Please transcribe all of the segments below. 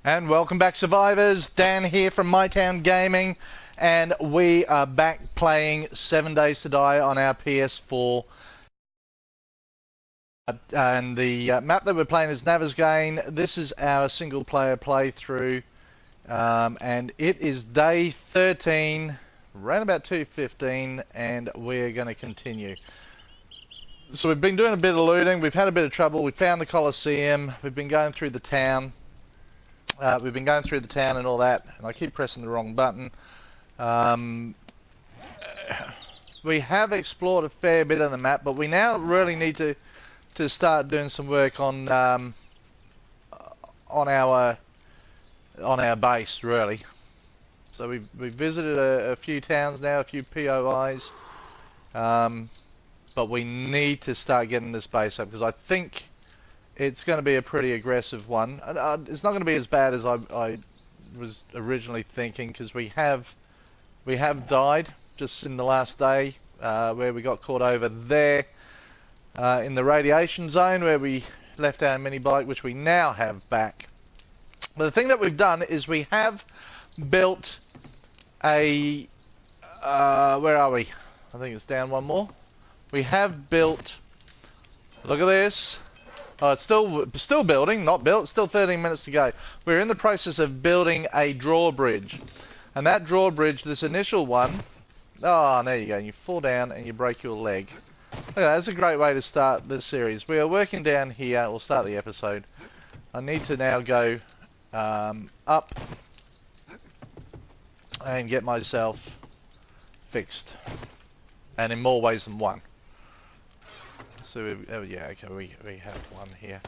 And welcome back, survivors. Dan here from My Town Gaming, and we are back playing 7 Days to Die on our PS4. And the map that we're playing is Navezgane. This is our single-player playthrough, and it is day 13, around about 2:15, and we're going to continue. So we've been doing a bit of looting. We've had a bit of trouble. We found the Colosseum. We've been going through the town. And all that, and I keep pressing the wrong button. We have explored a fair bit of the map, but we now really need to start doing some work on our base, really. So we've visited a few towns now, a few POIs, but we need to start getting this base up, because I think it's going to be a pretty aggressive one. It's not going to be as bad as I was originally thinking, because we have died just in the last day, where we got caught over there in the radiation zone, where we left our mini bike, which we now have back. But the thing that we've done is we have built a where are we? I think it's down one more. We have built, look at this. Oh, it's still building, not built, still 13 minutes to go. We're in the process of building a drawbridge. And that drawbridge, this initial one, oh, there you go, you fall down and you break your leg. Okay, that's a great way to start this series. We are working down here, we'll start the episode. I need to now go up and get myself fixed. And in more ways than one. So, oh yeah, okay, we have one here.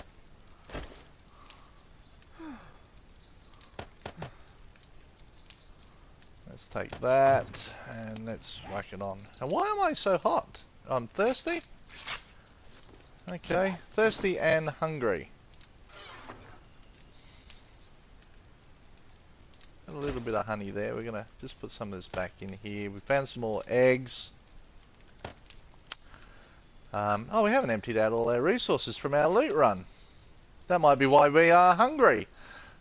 Let's take that, and let's whack it on. And why am I so hot? I'm thirsty? Okay, thirsty and hungry. Got a little bit of honey there. We're gonna just put some of this back in here. We found some more eggs. Oh, we haven't emptied out all our resources from our loot run. That might be why we are hungry.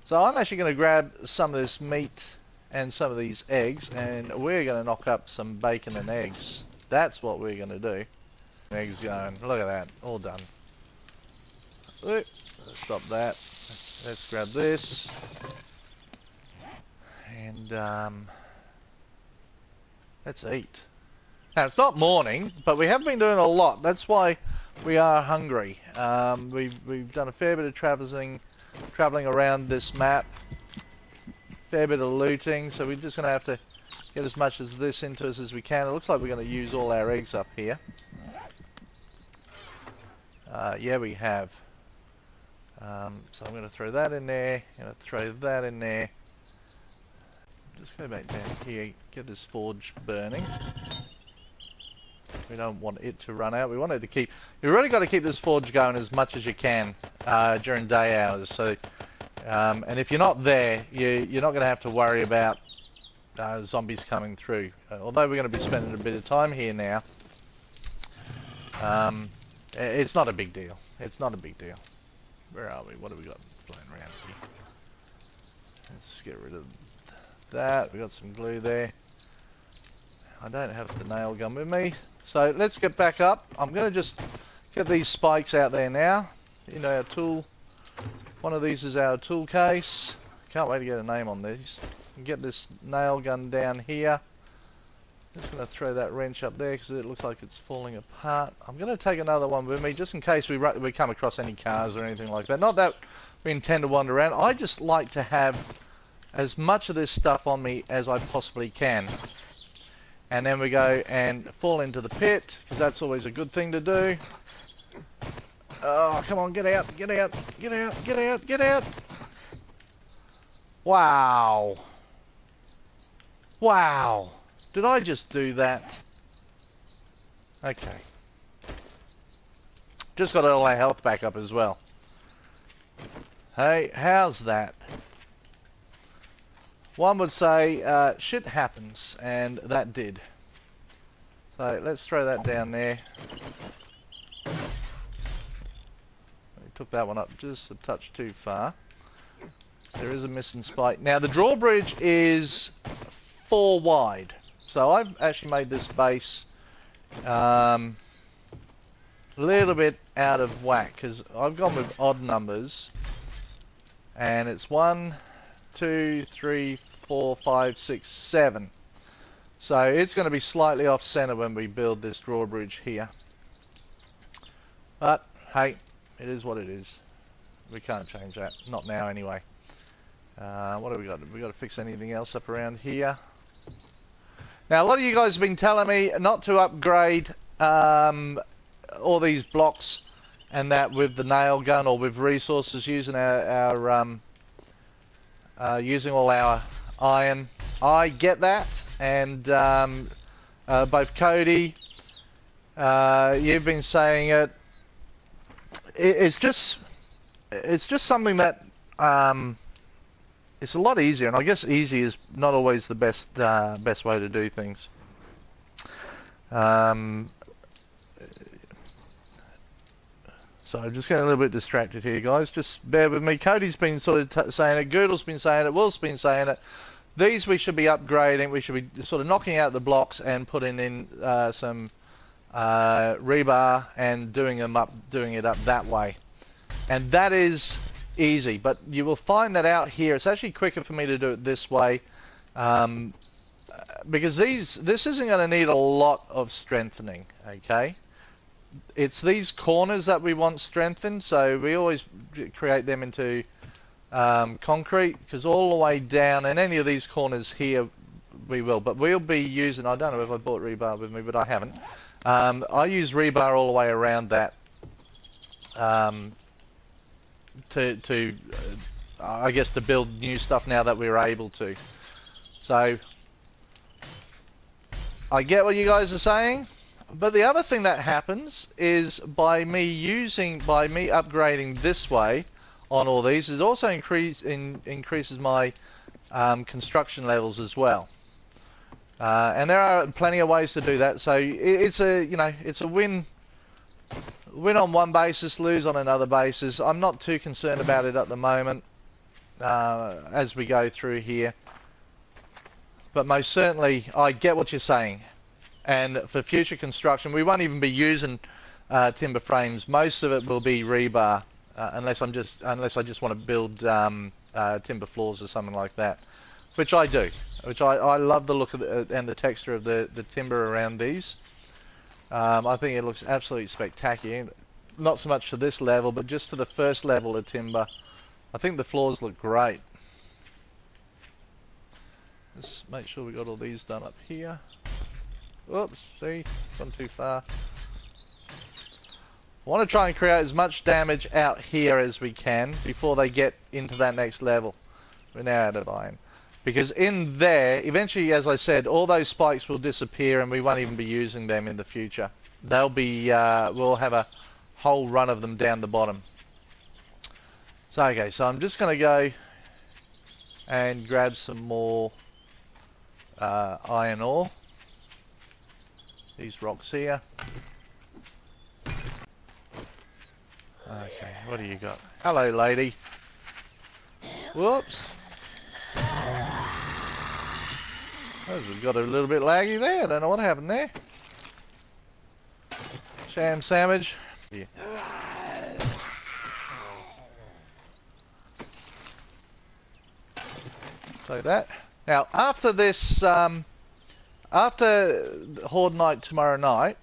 So I'm actually going to grab some of this meat and some of these eggs, and we're going to knock up some bacon and eggs. That's what we're going to do. Eggs going. Look at that. All done. Let's stop that. Let's grab this. And let's eat. Now, it's not morning, but we have been doing a lot. That's why we are hungry. We've done a fair bit of traveling around this map. Fair bit of looting, so we're just going to have to get as much of this into us as we can. It looks like we're going to use all our eggs up here. Yeah, we have. So I'm going to throw that in there. I'm going to throw that in there. Just go back down here, get this forge burning. We don't want it to run out. We want it to keep. You've really got to keep this forge going as much as you can during day hours. So, and if you're not there, you're not going to have to worry about zombies coming through. Although we're going to be spending a bit of time here now, it's not a big deal. It's not a big deal. Where are we? What have we got flying around here? Let's get rid of that. We got some glue there. I don't have the nail gun with me. So let's get back up. I'm going to just get these spikes out there now. In our tool. One of these is our tool case. Can't wait to get a name on these. And get this nail gun down here. Just going to throw that wrench up there because it looks like it's falling apart. I'm going to take another one with me just in case we come across any cars or anything like that. Not that we intend to wander around. I just like to have as much of this stuff on me as I possibly can. And then we go and fall into the pit, because that's always a good thing to do. Oh, come on, get out, get out, get out, get out, get out. Wow. Wow. Did I just do that? Okay. Just got all our health back up as well. Hey, how's that? One would say, shit happens, and that did. So let's throw that down there. We took that one up just a touch too far. There is a missing spike. Now the drawbridge is 4 wide. So I've actually made this base a little bit out of whack because I've gone with odd numbers. And it's 1, 2, 3, 4, 5, 6, 7. So it's going to be slightly off center when we build this drawbridge here. But hey, it is what it is. We can't change that. Not now anyway. What have we got? Have we got to fix anything else up around here? Now a lot of you guys have been telling me not to upgrade all these blocks and that with the nail gun or with resources using using all our iron. I get that, and both Cody, you've been saying it. It's just something that it's a lot easier, and I guess easy is not always the best way to do things. So I'm just getting a little bit distracted here, guys. Just bear with me. Cody's been sort of saying it. Goodle's been saying it. Will's been saying it. These we should be upgrading. We should be sort of knocking out the blocks and putting in some rebar and doing it up that way. And that is easy, but you will find that out here it's actually quicker for me to do it this way, because this isn't going to need a lot of strengthening. Okay, it's these corners that we want strengthened, so we always create them into concrete, because all the way down in any of these corners here we will, but we'll be using, I don't know if I bought rebar with me, but I haven't. I use rebar all the way around that I guess to build new stuff now that we're able to. So I get what you guys are saying, but the other thing that happens is by me upgrading this way on all these, it also increases my construction levels as well. And there are plenty of ways to do that. So it's a win on one basis, lose on another basis. I'm not too concerned about it at the moment as we go through here. But most certainly, I get what you're saying. And for future construction, we won't even be using timber frames. Most of it will be rebar, unless I just want to build timber floors or something like that, which I do. Which I love the look of and the texture of the timber around these. I think it looks absolutely spectacular. Not so much to this level, but just to the first level of timber. I think the floors look great. Let's make sure we got all these done up here. Whoops, see, gone too far. I want to try and create as much damage out here as we can before they get into that next level. We're now out of iron. Because in there, eventually, as I said, all those spikes will disappear and we won't even be using them in the future. They'll be, we'll have a whole run of them down the bottom. So, okay, so I'm just going to go and grab some more iron ore. These rocks here. Okay, what do you got? Hello, lady. Whoops. I've got a little bit laggy there. I don't know what happened there. Sham sandwich. Yeah. Like that. Now, after this, after Horde night tomorrow night,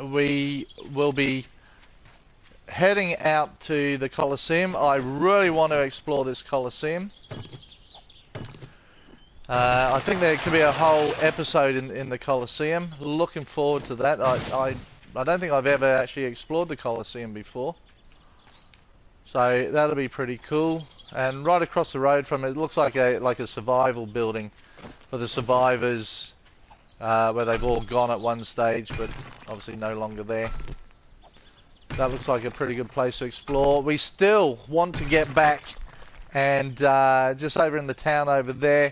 we will be heading out to the Colosseum. I really want to explore this Colosseum. I think there could be a whole episode in the Colosseum. Looking forward to that. I don't think I've ever actually explored the Colosseum before. So that'll be pretty cool. And right across the road from it looks like a survival building for the survivors, where they've all gone at one stage, but obviously no longer there. That looks like a pretty good place to explore. We still want to get back, and just over in the town over there,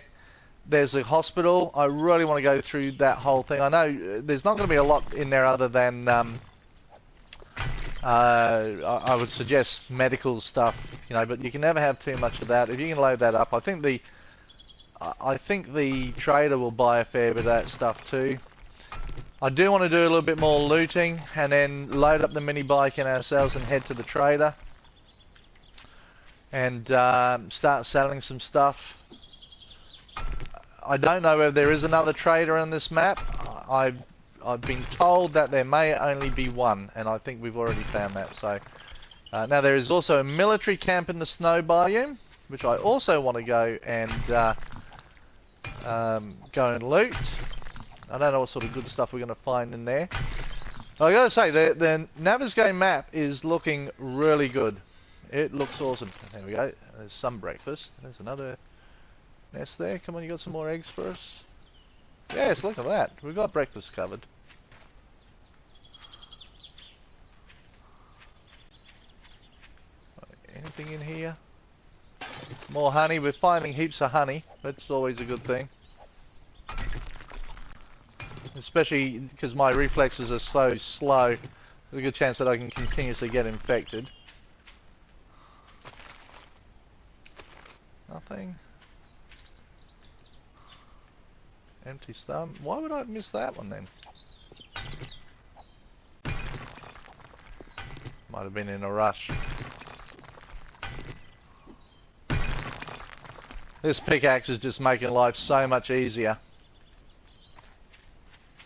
there's a hospital. I really want to go through that whole thing. I know there's not going to be a lot in there other than I would suggest medical stuff, you know, but you can never have too much of that. If you can load that up, I think the trader will buy a fair bit of that stuff too. I do want to do a little bit more looting and then load up the mini bike in ourselves and head to the trader and start selling some stuff. I don't know whether there is another trader on this map. I've been told that there may only be one, and I think we've already found that. So now there is also a military camp in the snow biome, which I also want to go and loot. I don't know what sort of good stuff we're going to find in there. I gotta say, the Navigator map is looking really good. It looks awesome. There we go. There's some breakfast. There's another nest there. Come on, you got some more eggs for us? Yes, look at that. We've got breakfast covered. Anything in here? More honey. We're finding heaps of honey. That's always a good thing. Especially because my reflexes are so slow. There's a good chance that I can continuously get infected. Nothing. Empty stump. Why would I have missed that one then? Might have been in a rush. This pickaxe is just making life so much easier.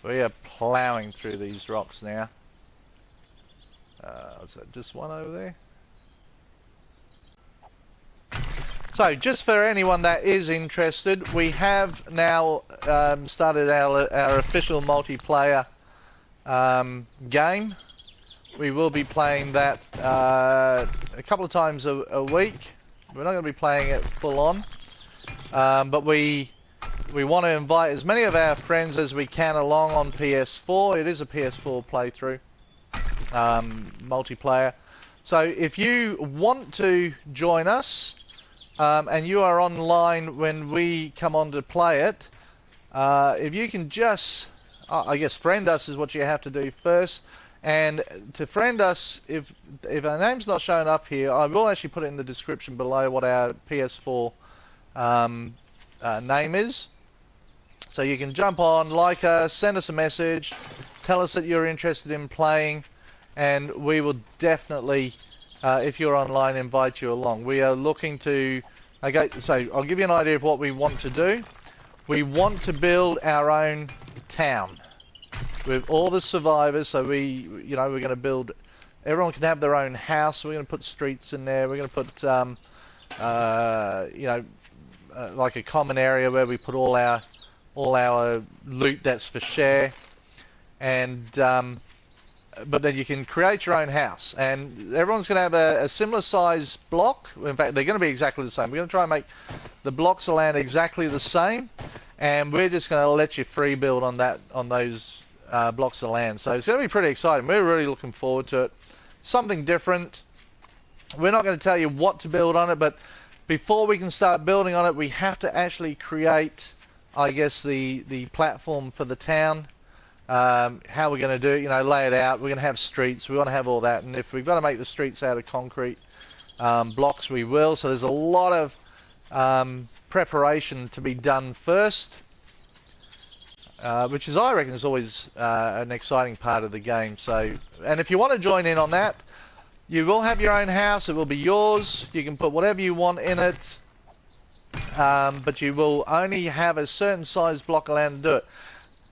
We are ploughing through these rocks now. Is that just one over there? So, just for anyone that is interested, we have now started our official multiplayer game. We will be playing that a couple of times a week. We're not going to be playing it full on, but we want to invite as many of our friends as we can along on PS4. It is a PS4 playthrough, multiplayer. So if you want to join us, and you are online when we come on to play it, if you can just, I guess, friend us is what you have to do first. And to friend us, if our name's not showing up here, I will actually put it in the description below what our PS4 name is. So you can jump on, like us, send us a message, tell us that you're interested in playing, and we will definitely, if you're online, invite you along. We are looking to, okay, so I'll give you an idea of what we want to do. We want to build our own town with all the survivors. So we're going to build, everyone can have their own house. We're going to put streets in there. We're going to put, like a common area where we put all our loot that's for share, and but then you can create your own house, and everyone's going to have a similar size block. In fact, they're going to be exactly the same. We're going to try and make the blocks of land exactly the same, and we're just going to let you free build on those blocks of land. So it's going to be pretty exciting. We're really looking forward to it. Something different. We're not going to tell you what to build on it, but before we can start building on it, we have to actually create, I guess, the platform for the town. How we're going to do it, lay it out. We're going to have streets. We want to have all that. And if we've got to make the streets out of concrete blocks, we will. So there's a lot of preparation to be done first, which is, I reckon, is always an exciting part of the game. So, and if you want to join in on that, you will have your own house. It will be yours. You can put whatever you want in it, but you will only have a certain size block of land to do it.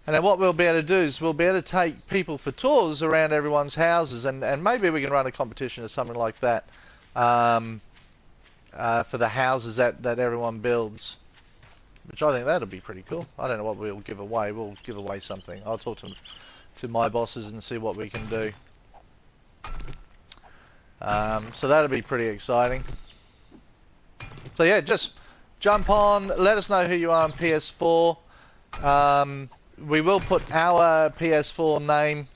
And then what we'll be able to do is we'll be able to take people for tours around everyone's houses, and maybe we can run a competition or something like that for the houses that everyone builds, which I think that'll be pretty cool. I don't know what we'll give away. We'll give away something. I'll talk to my bosses and see what we can do. So that'll be pretty exciting. So yeah, just jump on, let us know who you are on PS4. We will put our PS4 name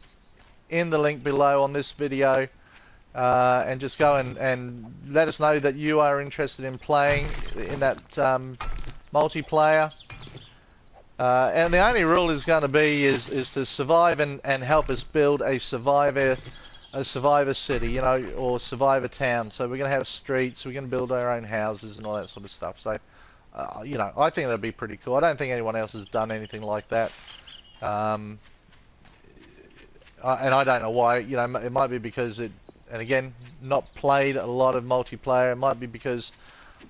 in the link below on this video, and just go and let us know that you are interested in playing in that multiplayer. And the only rule is going to be is to survive and help us build a survivor a survivor city, you know, or survivor town. So we're going to have streets, we're going to build our own houses and all that sort of stuff. So, you know, I think that'd be pretty cool. I don't think anyone else has done anything like that. And I don't know why. You know, it might be because it, and again, not played a lot of multiplayer. It might be because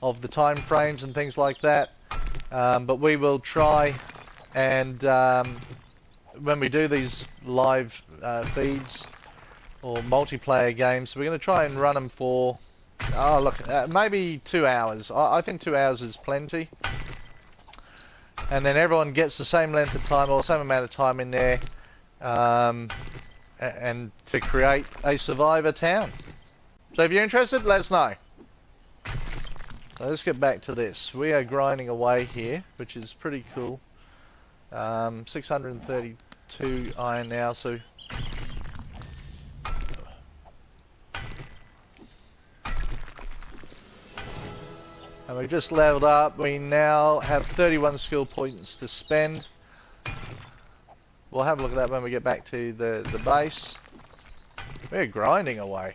of the time frames and things like that. But we will try, and when we do these live feeds or multiplayer games, we're going to try and run them for, oh look, maybe 2 hours. I think 2 hours is plenty. And then everyone gets the same length of time or same amount of time in there, and to create a survivor town. So if you're interested, let us know. So let's get back to this. We are grinding away here, which is pretty cool. 632 iron now, so and we've just leveled up. We now have 31 skill points to spend. We'll have a look at that when we get back to the base. We're grinding away.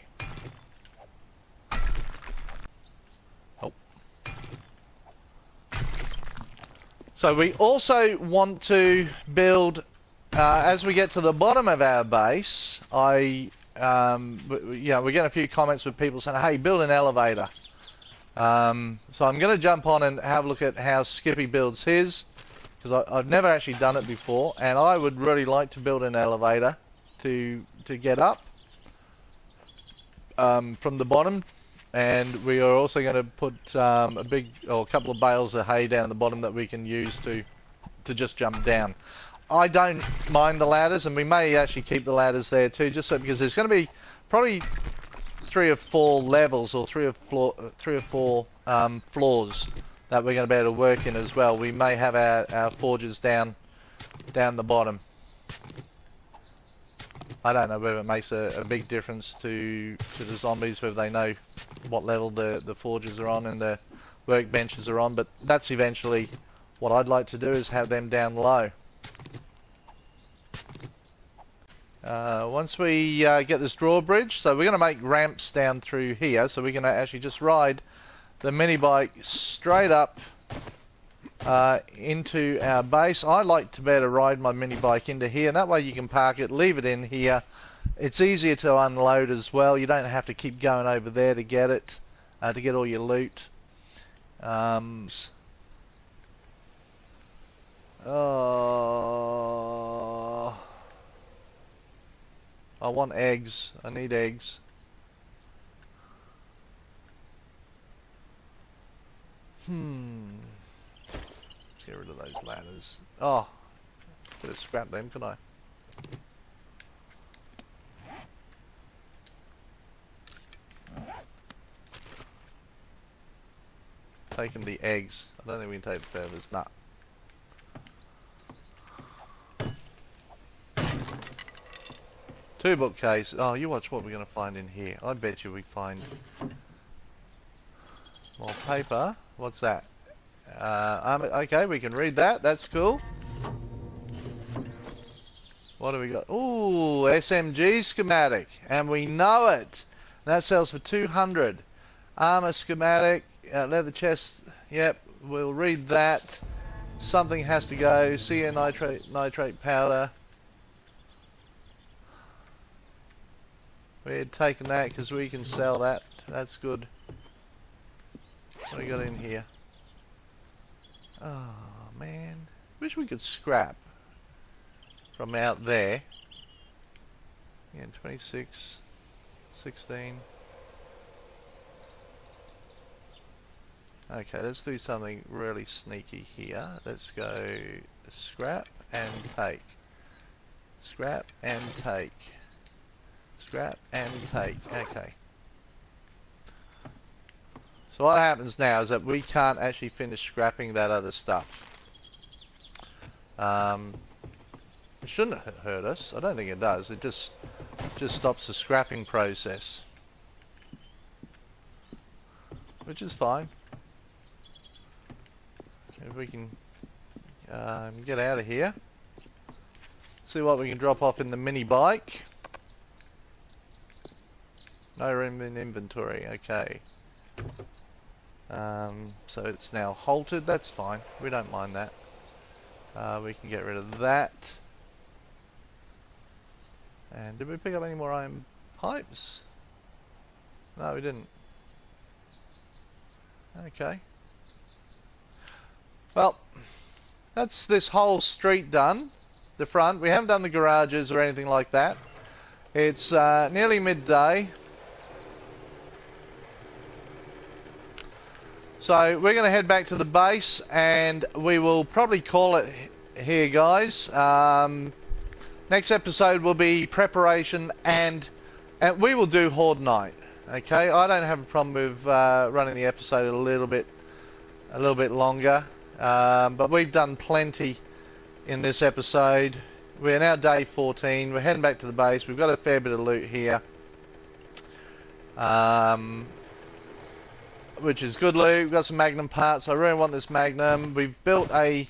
Oh. So we also want to build, as we get to the bottom of our base, you know, we're getting a few comments with people saying, hey, build an elevator. So I'm going to jump on and have a look at how Skippy builds his, because I've never actually done it before, and I would really like to build an elevator to get up from the bottom. And we are also going to put a couple of bales of hay down the bottom that we can use to just jump down. I don't mind the ladders, and we may actually keep the ladders there too, just so, because there's going to be probably 3 or 4 levels or 3 or 4 floors that we're going to be able to work in as well. We may have our forges down the bottom. I don't know whether it makes a big difference to the zombies, whether they know what level the forges are on and the workbenches are on, but that's eventually what I'd like to do, is have them down low. Once we get this drawbridge, so we're going to make ramps down through here, so we can actually just ride the mini bike straight up into our base. I like to be able to ride my mini bike into here, and that way you can park it, leave it in here. It's easier to unload as well. You don't have to keep going over there to get it, to get all your loot. Oh, I want eggs. I need eggs. Let's get rid of those ladders. Oh, could have scrapped them, could I? Taking the eggs. I don't think we can take the feathers. Nah. Two bookcases. Oh, you watch what we're going to find in here. I bet you we find more paper. What's that? Okay, we can read that. That's cool. What do we got? Ooh, SMG schematic. And we know it. That sells for 200. Armor schematic. Leather chest. Yep, we'll read that. Something has to go. CO nitrate powder. We're taking that because we can sell that. That's good. What do we got in here? Oh man, wish we could scrap from out there. Yeah, 26, 16. Okay, let's do something really sneaky here. Let's go scrap and take. Scrap and take. Scrap and take. Okay. So what happens now is that we can't actually finish scrapping that other stuff. It shouldn't hurt us. I don't think it does. It just stops the scrapping process, which is fine. If we can get out of here, see what we can drop off in the mini bike. No room in inventory. Okay. So it's now halted. That's fine. We don't mind that. We can get rid of that. And did we pick up any more iron pipes? No, we didn't. Okay. Well, that's this whole street done. The front. We haven't done the garages or anything like that. It's nearly midday. So we're going to head back to the base and we will probably call it here, guys. Next episode will be preparation and we will do Horde night. Okay, I don't have a problem with running the episode a little bit longer, but we've done plenty in this episode. We're now day 14. We're heading back to the base. We've got a fair bit of loot here. Which is good loot. We've got some Magnum parts. I really want this Magnum. We've built a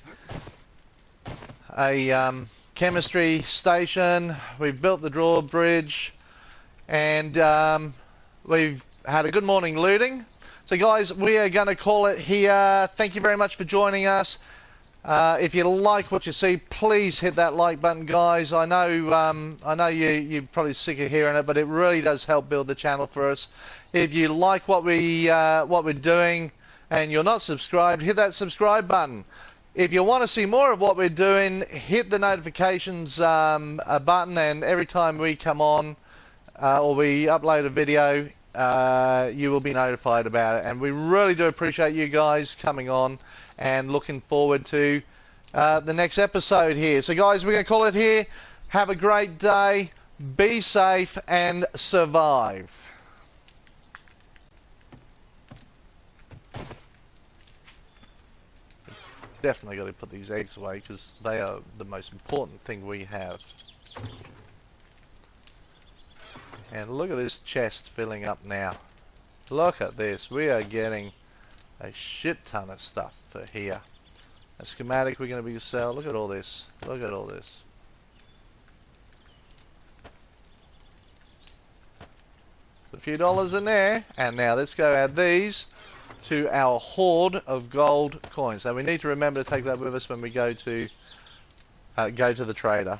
chemistry station. We've built the drawbridge, and we've had a good morning looting. So guys, we are going to call it here. Thank you very much for joining us. If you like what you see, please hit that like button, guys. I know you're probably sick of hearing it, but it really does help build the channel for us. If you like what we're doing and you're not subscribed, hit that subscribe button. If you want to see more of what we're doing, hit the notifications button, and every time we come on or we upload a video, you will be notified about it. And we really do appreciate you guys coming on and looking forward to the next episode here. So guys, we're going to call it here. Have a great day, be safe, and survive. Definitely got to put these eggs away because they are the most important thing we have. And look at this chest filling up now. Look at this. We are getting a shit ton of stuff for here. A schematic we're going to be sell. Look at all this. Look at all this. There's a few dollars in there. And now let's go add these to our hoard of gold coins. So we need to remember to take that with us when we go to the trader.